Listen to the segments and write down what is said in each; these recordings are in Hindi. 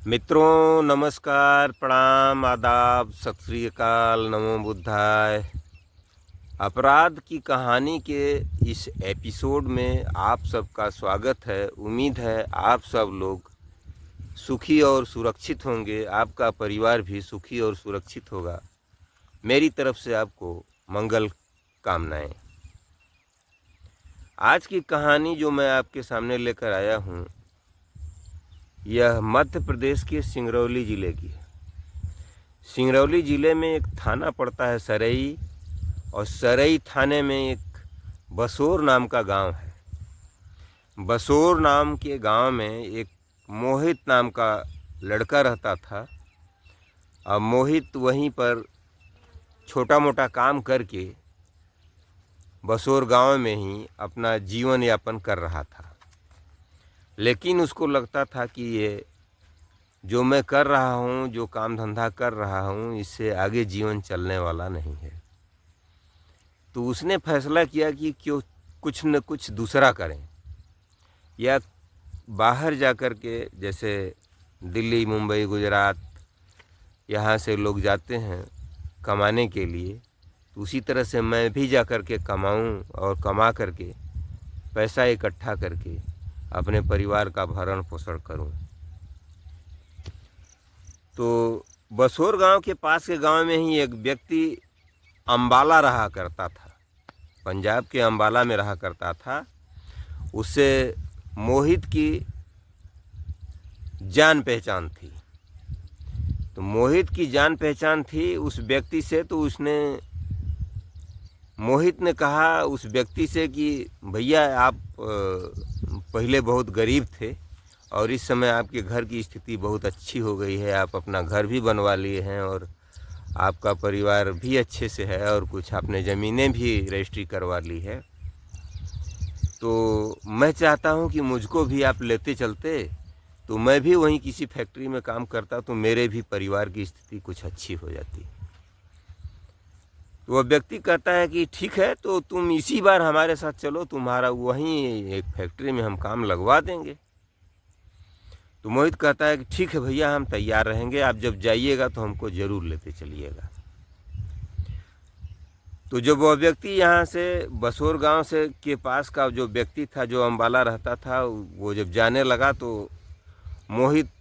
मित्रों नमस्कार, प्रणाम, आदाब, सत श्री अकाल, नमो बुद्धाय। अपराध की कहानी के इस एपिसोड में आप सबका स्वागत है। उम्मीद है आप सब लोग सुखी और सुरक्षित होंगे, आपका परिवार भी सुखी और सुरक्षित होगा। मेरी तरफ से आपको मंगल कामनाएं। आज की कहानी जो मैं आपके सामने लेकर आया हूँ, यह मध्य प्रदेश के सिंगरौली ज़िले की है। सिंगरौली ज़िले में एक थाना पड़ता है सरई, और सरई थाने में एक बसोर नाम का गांव है। बसोर नाम के गांव में एक मोहित नाम का लड़का रहता था। अब मोहित वहीं पर छोटा मोटा काम करके बसोर गांव में ही अपना जीवन यापन कर रहा था। लेकिन उसको लगता था कि ये जो मैं कर रहा हूँ, जो काम धंधा कर रहा हूँ, इससे आगे जीवन चलने वाला नहीं है। तो उसने फैसला किया कि क्यों कुछ न कुछ दूसरा करें, या बाहर जा कर के, जैसे दिल्ली, मुंबई, गुजरात, यहाँ से लोग जाते हैं कमाने के लिए, तो उसी तरह से मैं भी जा कर के कमाऊँ और कमा करके पैसा इकट्ठा करके अपने परिवार का भरण पोषण करूं। तो बसोर गांव के पास के गांव में ही एक व्यक्ति अंबाला रहा करता था, पंजाब के अंबाला में रहा करता था। उससे मोहित की जान पहचान थी। तो मोहित की जान पहचान थी उस व्यक्ति से। तो मोहित ने कहा उस व्यक्ति से कि भैया, आप पहले बहुत गरीब थे और इस समय आपके घर की स्थिति बहुत अच्छी हो गई है। आप अपना घर भी बनवा लिए हैं और आपका परिवार भी अच्छे से है, और कुछ आपने ज़मीनें भी रजिस्ट्री करवा ली है। तो मैं चाहता हूं कि मुझको भी आप लेते चलते, तो मैं भी वहीं किसी फैक्ट्री में काम करता, तो मेरे भी परिवार की स्थिति कुछ अच्छी हो जाती। तो वह व्यक्ति कहता है कि ठीक है, तो तुम इसी बार हमारे साथ चलो, तुम्हारा वहीं एक फैक्ट्री में हम काम लगवा देंगे। तो मोहित कहता है कि ठीक है भैया, हम तैयार रहेंगे, आप जब जाइएगा तो हमको ज़रूर लेते चलिएगा। तो जब वह व्यक्ति यहाँ से बसोर गांव से के पास का जो व्यक्ति था, जो अंबाला रहता था, वो जब जाने लगा तो मोहित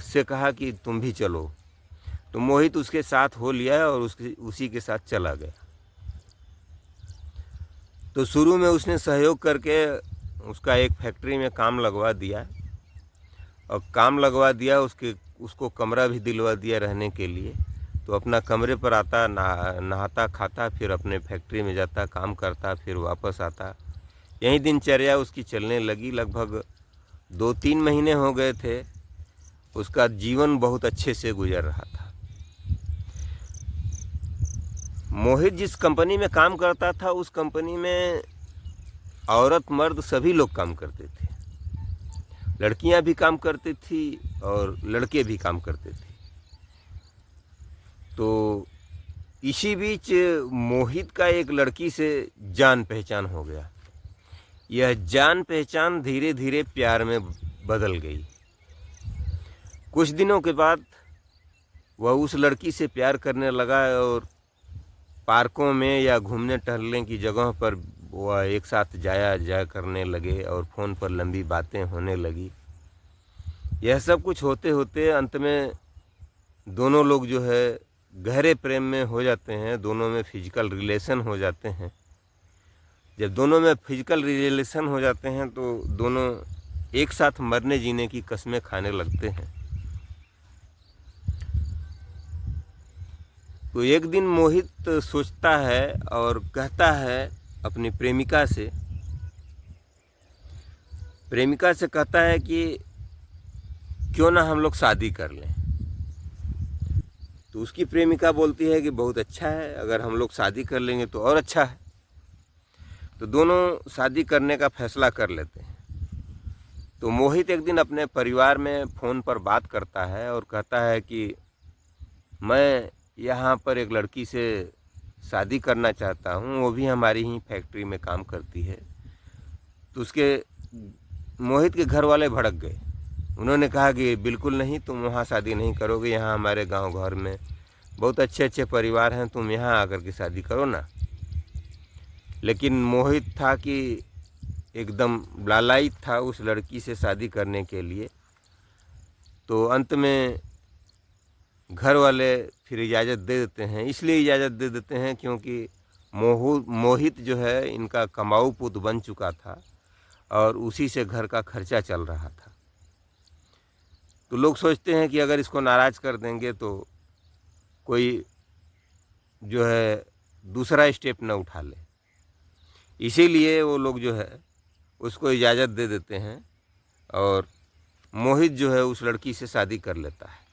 से कहा कि तुम भी चलो। तो मोहित उसके साथ हो लिया और उसी के साथ चला गया। तो शुरू में उसने सहयोग करके उसका एक फैक्ट्री में काम लगवा दिया, और काम लगवा दिया, उसको कमरा भी दिलवा दिया रहने के लिए। तो अपना कमरे पर आता, नहाता खाता, फिर अपने फैक्ट्री में जाता, काम करता, फिर वापस आता। यही दिनचर्या उसकी चलने लगी। लगभग 2-3 महीने हो गए थे। उसका जीवन बहुत अच्छे से गुजर रहा था। मोहित जिस कंपनी में काम करता था, उस कंपनी में औरत मर्द सभी लोग काम करते थे। लड़कियां भी काम करती थी और लड़के भी काम करते थे। तो इसी बीच मोहित का एक लड़की से जान पहचान हो गया। यह जान पहचान धीरे धीरे प्यार में बदल गई। कुछ दिनों के बाद वह उस लड़की से प्यार करने लगा, और पार्कों में या घूमने टहलने की जगहों पर वह एक साथ जाया करने लगे, और फ़ोन पर लंबी बातें होने लगी। यह सब कुछ होते होते अंत में दोनों लोग जो है गहरे प्रेम में हो जाते हैं। दोनों में फिजिकल रिलेशन हो जाते हैं। जब दोनों में फिजिकल रिलेशन हो जाते हैं तो दोनों एक साथ मरने जीने की कस्में खाने लगते हैं। तो एक दिन मोहित सोचता है और कहता है अपनी प्रेमिका से कहता है कि क्यों ना हम लोग शादी कर लें। तो उसकी प्रेमिका बोलती है कि बहुत अच्छा है, अगर हम लोग शादी कर लेंगे तो और अच्छा है। तो दोनों शादी करने का फैसला कर लेते हैं। तो मोहित एक दिन अपने परिवार में फ़ोन पर बात करता है और कहता है कि मैं यहाँ पर एक लड़की से शादी करना चाहता हूँ, वो भी हमारी ही फैक्ट्री में काम करती है। तो उसके मोहित के घर वाले भड़क गए उन्होंने कहा कि बिल्कुल नहीं, तुम वहाँ शादी नहीं करोगे, यहाँ हमारे गांव घर में बहुत अच्छे अच्छे परिवार हैं, तुम यहाँ आकर के शादी करो ना। लेकिन मोहित था कि एकदम लालायित था उस लड़की से शादी करने के लिए। तो अंत में घर वाले फिर इजाज़त दे देते हैं। इसलिए इजाज़त दे देते हैं क्योंकि मोहित जो है इनका कमाऊ पुत बन चुका था और उसी से घर का खर्चा चल रहा था। तो लोग सोचते हैं कि अगर इसको नाराज़ कर देंगे तो कोई जो है दूसरा स्टेप न उठा ले, इसीलिए वो लोग जो है उसको इजाज़त दे देते हैं और मोहित जो है उस लड़की से शादी कर लेता है।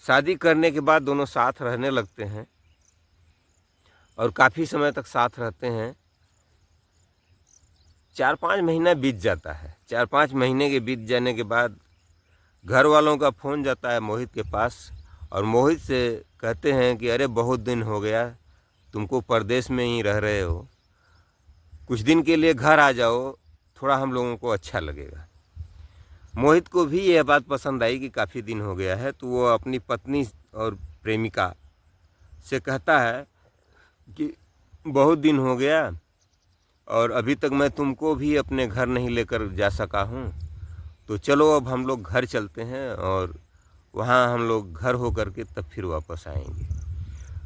शादी करने के बाद दोनों साथ रहने लगते हैं और काफ़ी समय तक साथ रहते हैं। 4-5 महीना बीत जाता है। 4-5 महीने के बीत जाने के बाद घर वालों का फ़ोन जाता है मोहित के पास और मोहित से कहते हैं कि अरे बहुत दिन हो गया, तुमको परदेश में ही रह रहे हो, कुछ दिन के लिए घर आ जाओ, थोड़ा हम लोगों को अच्छा लगेगा। मोहित को भी यह बात पसंद आई कि काफ़ी दिन हो गया है, तो वो अपनी पत्नी और प्रेमिका से कहता है कि बहुत दिन हो गया और अभी तक मैं तुमको भी अपने घर नहीं लेकर जा सका हूँ, तो चलो अब हम लोग घर चलते हैं और वहाँ हम लोग घर हो करके तब फिर वापस आएंगे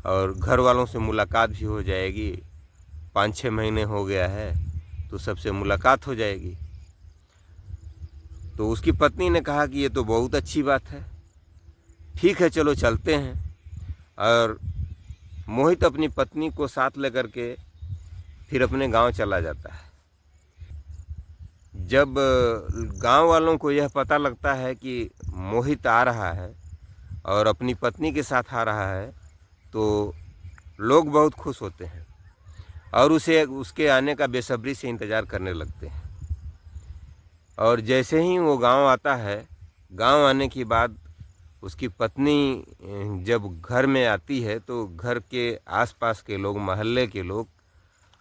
और घर वालों से मुलाकात भी हो जाएगी। 5-6 महीने हो गया है तो सबसे मुलाकात हो जाएगी। तो उसकी पत्नी ने कहा कि ये तो बहुत अच्छी बात है, ठीक है चलो चलते हैं। और मोहित अपनी पत्नी को साथ लेकर के फिर अपने गांव चला जाता है। जब गांव वालों को यह पता लगता है कि मोहित आ रहा है और अपनी पत्नी के साथ आ रहा है तो लोग बहुत खुश होते हैं और उसके आने का बेसब्री से इंतज़ार करने लगते हैं। और जैसे ही वो गांव आता है, गांव आने के बाद उसकी पत्नी जब घर में आती है तो घर के आसपास के लोग, मोहल्ले के लोग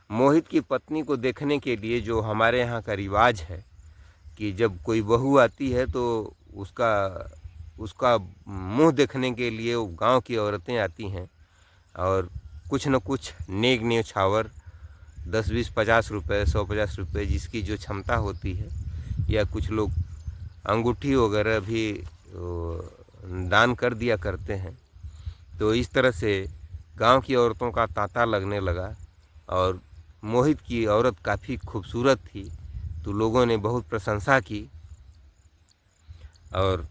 मोहित की पत्नी को देखने के लिए, जो हमारे यहाँ का रिवाज है कि जब कोई बहू आती है तो उसका मुंह देखने के लिए वो गांव की औरतें आती हैं और कुछ न कुछ नेक न्यौछावर 10-20, 50 रुपये, 150 रुपये जिसकी जो क्षमता होती है, या कुछ लोग अंगूठी वगैरह भी दान कर दिया करते हैं। तो इस तरह से गांव की औरतों का तांता लगने लगा और मोहित की औरत काफ़ी खूबसूरत थी, तो लोगों ने बहुत प्रशंसा की। और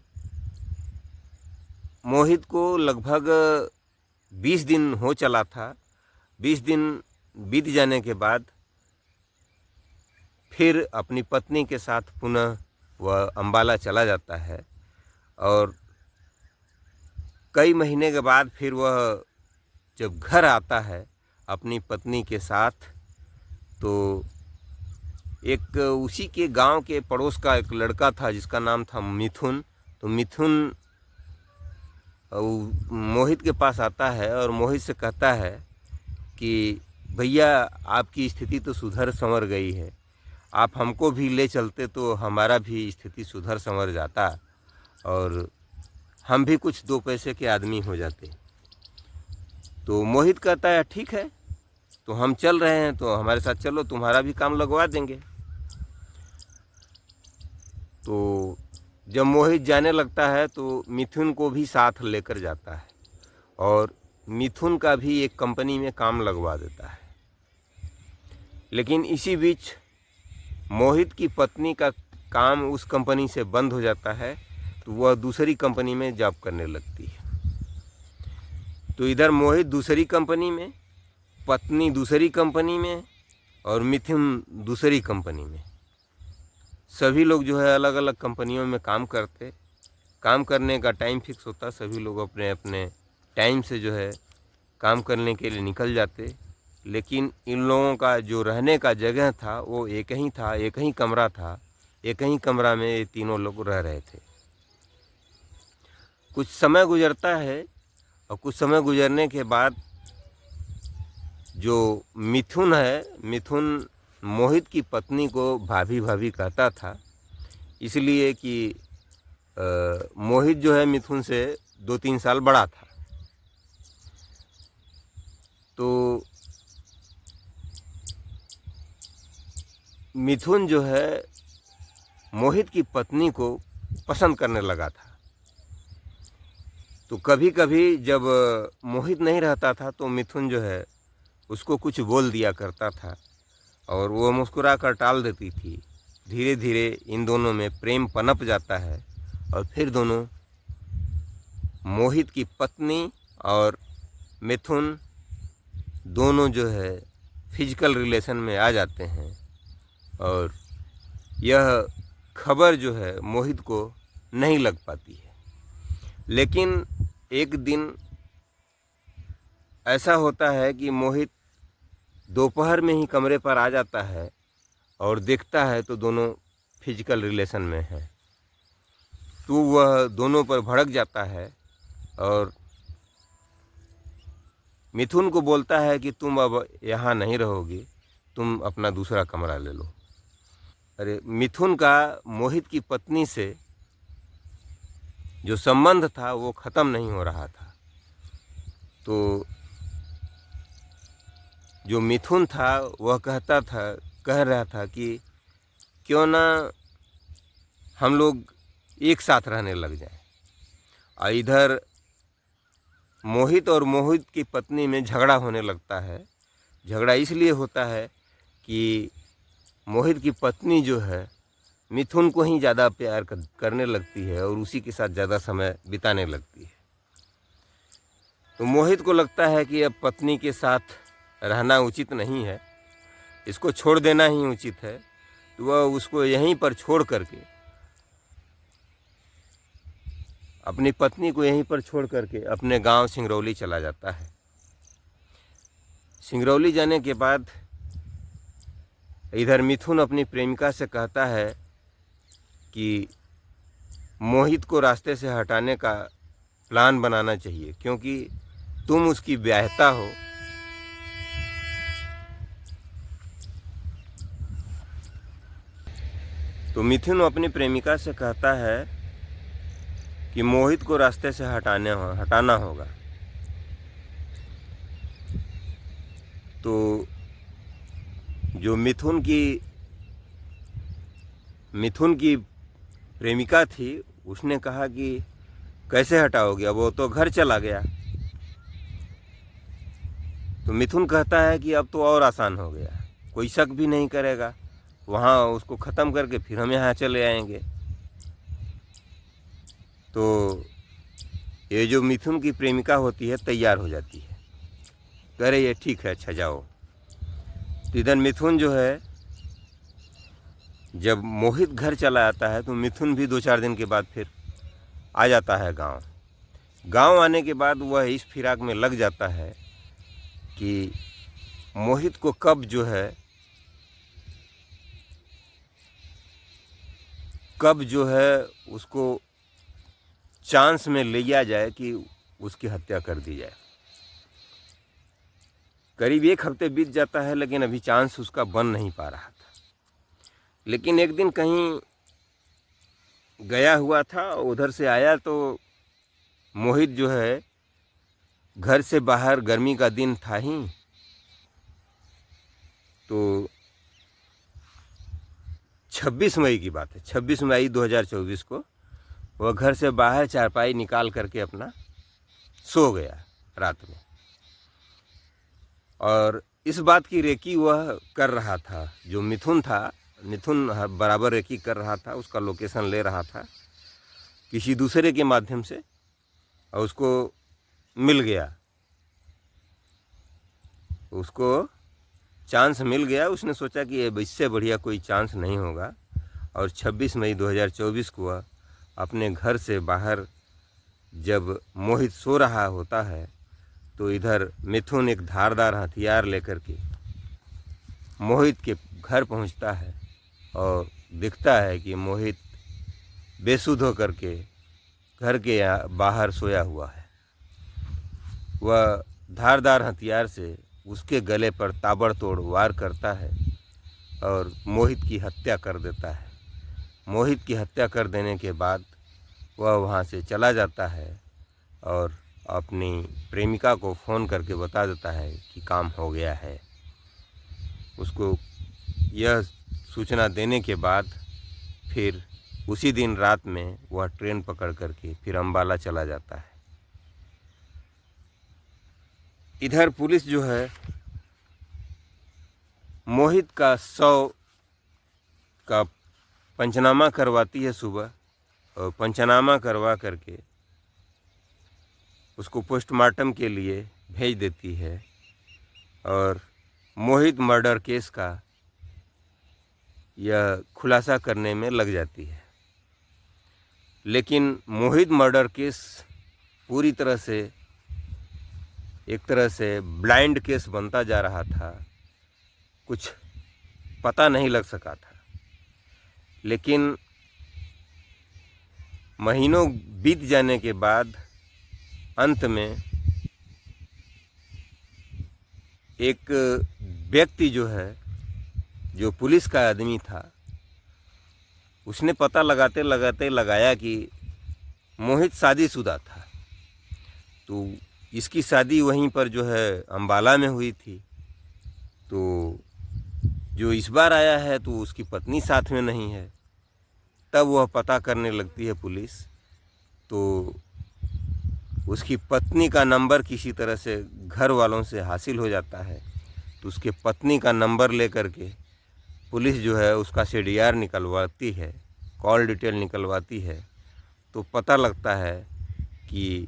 मोहित को लगभग 20 दिन हो चला था। 20 दिन बीत जाने के बाद फिर अपनी पत्नी के साथ पुनः वह अंबाला चला जाता है और कई महीने के बाद फिर वह जब घर आता है अपनी पत्नी के साथ, तो एक उसी के गांव के पड़ोस का एक लड़का था जिसका नाम था मिथुन। तो मिथुन मोहित के पास आता है और मोहित से कहता है कि भैया आपकी स्थिति तो सुधर संवर गई है, आप हमको भी ले चलते तो हमारा भी स्थिति सुधर संवर जाता और हम भी कुछ 2 पैसे के आदमी हो जाते। तो मोहित कहता है ठीक है, तो हम चल रहे हैं, तो हमारे साथ चलो, तुम्हारा भी काम लगवा देंगे। तो जब मोहित जाने लगता है तो मिथुन को भी साथ लेकर जाता है और मिथुन का भी एक कंपनी में काम लगवा देता है। लेकिन इसी बीच मोहित की पत्नी का काम उस कंपनी से बंद हो जाता है, तो वह दूसरी कंपनी में जॉब करने लगती है। तो इधर मोहित दूसरी कंपनी में, पत्नी दूसरी कंपनी में और मिथुन दूसरी कंपनी में। सभी लोग जो है अलग अलग कंपनियों में काम करने का टाइम फिक्स होता, सभी लोग अपने अपने टाइम से जो है काम करने के लिए निकल जाते। लेकिन इन लोगों का जो रहने का जगह था वो एक ही था, एक ही कमरा था, एक ही कमरा में ये तीनों लोग रह रहे थे। कुछ समय गुजरता है और कुछ समय गुजरने के बाद जो मिथुन है, मिथुन मोहित की पत्नी को भाभी भाभी कहता था, इसलिए कि मोहित जो है मिथुन से 2-3 साल बड़ा था। तो मिथुन जो है मोहित की पत्नी को पसंद करने लगा था। तो कभी कभी जब मोहित नहीं रहता था तो मिथुन जो है उसको कुछ बोल दिया करता था और वो मुस्कुरा कर टाल देती थी। धीरे धीरे इन दोनों में प्रेम पनप जाता है और फिर दोनों, मोहित की पत्नी और मिथुन दोनों जो है फिजिकल रिलेशन में आ जाते हैं। और यह खबर जो है मोहित को नहीं लग पाती है। लेकिन एक दिन ऐसा होता है कि मोहित दोपहर में ही कमरे पर आ जाता है और देखता है तो दोनों फिजिकल रिलेशन में हैं। तो वह दोनों पर भड़क जाता है और मिथुन को बोलता है कि तुम अब यहाँ नहीं रहोगे, तुम अपना दूसरा कमरा ले लो। अरे मिथुन का मोहित की पत्नी से जो संबंध था वो ख़त्म नहीं हो रहा था। तो जो मिथुन था वह कह रहा था कि क्यों ना हम लोग एक साथ रहने लग जाएं। और इधर मोहित और मोहित की पत्नी में झगड़ा होने लगता है। झगड़ा इसलिए होता है कि मोहित की पत्नी जो है मिथुन को ही ज़्यादा प्यार करने लगती है और उसी के साथ ज़्यादा समय बिताने लगती है। तो मोहित को लगता है कि अब पत्नी के साथ रहना उचित नहीं है, इसको छोड़ देना ही उचित है। तो वह उसको यहीं पर छोड़ करके, अपनी पत्नी को यहीं पर छोड़ करके अपने गांव सिंगरौली चला जाता है। सिंगरौली जाने के बाद इधर मिथुन अपनी प्रेमिका से कहता है कि मोहित को रास्ते से हटाने का प्लान बनाना चाहिए, क्योंकि तुम उसकी ब्याहता हो। तो मिथुन अपनी प्रेमिका से कहता है कि मोहित को रास्ते से हटाना होगा। तो जो मिथुन की प्रेमिका थी उसने कहा कि कैसे हटाओगे, अब वो तो घर चला गया। तो मिथुन कहता है कि अब तो और आसान हो गया, कोई शक भी नहीं करेगा, वहाँ उसको ख़त्म करके फिर हम यहाँ चले आएंगे। तो ये जो मिथुन की प्रेमिका होती है तैयार हो जाती है, कह रही है ठीक है अच्छा जाओ। तो इधर मिथुन जो है जब मोहित घर चला आता है तो मिथुन भी 2-4 दिन के बाद फिर आ जाता है गांव आने के बाद वह इस फिराक में लग जाता है कि मोहित को कब जो है उसको चांस में लिया जाए कि उसकी हत्या कर दी जाए। करीब 1 हफ्ते बीत जाता है लेकिन अभी चांस उसका बन नहीं पा रहा था। लेकिन एक दिन कहीं गया हुआ था, उधर से आया तो मोहित जो है घर से बाहर, गर्मी का दिन था ही, तो 26 मई की बात है, 26 मई 2024 को वह घर से बाहर चारपाई निकाल करके अपना सो गया रात में। और इस बात की रेकी वह कर रहा था, जो मिथुन बराबर रेकी कर रहा था, उसका लोकेशन ले रहा था किसी दूसरे के माध्यम से और उसको मिल गया, उसको चांस मिल गया। उसने सोचा कि इससे बढ़िया कोई चांस नहीं होगा और 26 मई 2024 को वह अपने घर से बाहर जब मोहित सो रहा होता है तो इधर मिथुन एक धारदार हथियार लेकर के मोहित के घर पहुंचता है और दिखता है कि मोहित बेसुध होकर के घर के बाहर सोया हुआ है। वह धारदार हथियार से उसके गले पर ताबड़तोड़ वार करता है और मोहित की हत्या कर देता है। मोहित की हत्या कर देने के बाद वह वहाँ से चला जाता है और अपनी प्रेमिका को फ़ोन करके बता देता है कि काम हो गया है। उसको यह सूचना देने के बाद फिर उसी दिन रात में वह ट्रेन पकड़ करके फिर अम्बाला चला जाता है। इधर पुलिस जो है मोहित का शव का पंचनामा करवाती है सुबह, और पंचनामा करवा करके उसको पोस्टमार्टम के लिए भेज देती है और मोहित मर्डर केस का यह खुलासा करने में लग जाती है। लेकिन मोहित मर्डर केस पूरी तरह से एक तरह से ब्लाइंड केस बनता जा रहा था, कुछ पता नहीं लग सका था। लेकिन महीनों बीत जाने के बाद अंत में एक व्यक्ति जो है, जो पुलिस का आदमी था, उसने पता लगाते लगाते लगाया कि मोहित शादीशुदा था। तो इसकी शादी वहीं पर जो है अम्बाला में हुई थी। तो जो इस बार आया है तो उसकी पत्नी साथ में नहीं है। तब वह पता करने लगती है पुलिस, तो उसकी पत्नी का नंबर किसी तरह से घर वालों से हासिल हो जाता है। तो उसके पत्नी का नंबर लेकर के पुलिस जो है उसका CDR निकलवाती है, कॉल डिटेल निकलवाती है। तो पता लगता है कि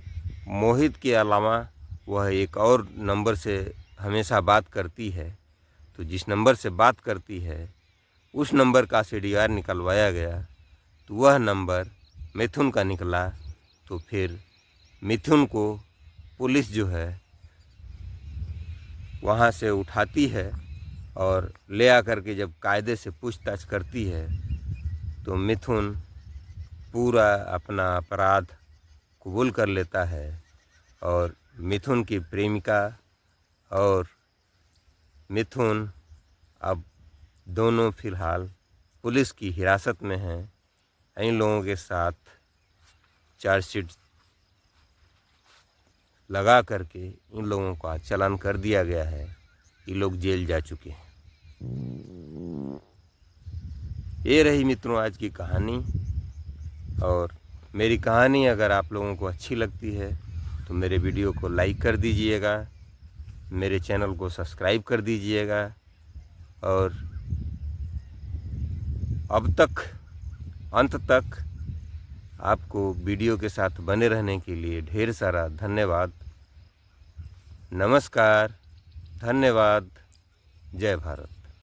मोहित के अलावा वह एक और नंबर से हमेशा बात करती है। तो जिस नंबर से बात करती है उस नंबर का CDR निकलवाया गया, तो वह नंबर मिथुन का निकला। तो फिर मिथुन को पुलिस जो है वहाँ से उठाती है और ले आकर के जब कायदे से पूछताछ करती है तो मिथुन पूरा अपना अपराध कबूल कर लेता है और मिथुन की प्रेमिका और मिथुन अब दोनों फ़िलहाल पुलिस की हिरासत में हैं। इन लोगों के साथ चार्जशीट लगा करके इन लोगों का चालान कर दिया गया है। ये लोग जेल जा चुके हैं। ये रही मित्रों आज की कहानी। और मेरी कहानी अगर आप लोगों को अच्छी लगती है तो मेरे वीडियो को लाइक कर दीजिएगा, मेरे चैनल को सब्सक्राइब कर दीजिएगा। और अब तक अंत तक आपको वीडियो के साथ बने रहने के लिए ढेर सारा धन्यवाद। नमस्कार, धन्यवाद, जय भारत।